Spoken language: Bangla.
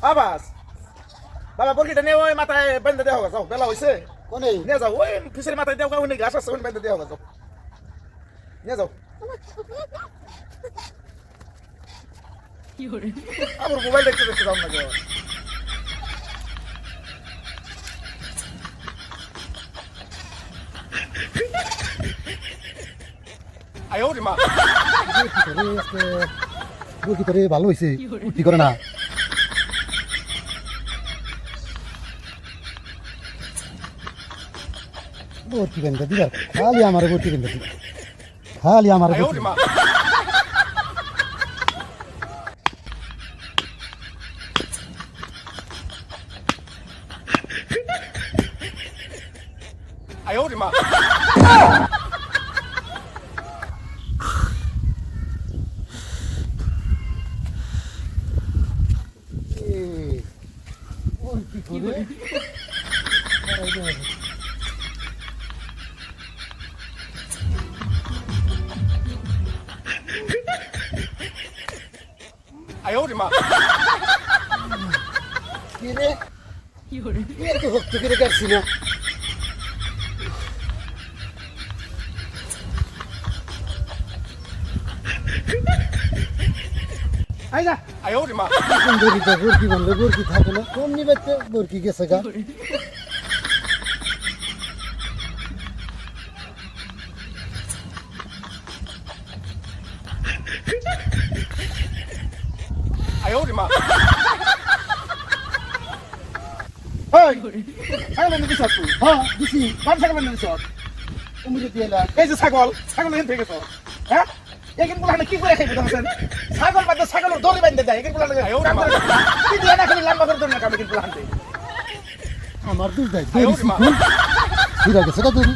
আবাস বাবা বর্গিটা নিয়ে ওই মাথায় বেঁধে দেওয়া হবে যাও বেলা হয়েছে কোনে নিয়ে যাও ওই ফিসের মাথায় দেওয়া ওই ঘাস আছে ওই বেঁধে দেওয়া হবে যাও নিয়ে যাও আমার মোবাইল দেখতে দেখতে যাও না কেউ আয়ো রে মা কি করে ভালো হয়েছে কি করে না ভর্তি বেঁধে দিবার খালি আমার ভর্তি বেঁধে দিবার খালি আমার আয়ো রে মা আয়ো রে মা কি করে আয়ো রে মা কি রে এর তো হচ্ছে কি রে কাটছি না আইজা আয়ো রে মা বর্গিটা বর্গি বানলে বর্গি থাকে না কম নিবাইতে বর্গি গেছে গা আয়ো রে মা এই ছাগল এনে দিছ তুই হ্যাঁ দিছি কোন ছাগল এনে দিছ উমরে দিলা এই যে ছাগল এনে থেকে গেছ হ্যাঁ এখান গুলো কি করে খাইবে দেখছেন ছাগল বাদে ছাগলের দড়ি বাঁধতে যায় এখান গুলো আয়ো রে মা। কি দিয়ে না খালি লম্বা করে দেন না কামে কিন্তু হানতে আমার দুধ দেয় আয়ো দড়ি রে মা। শিখুন ফিরা গেছে গা দড়ি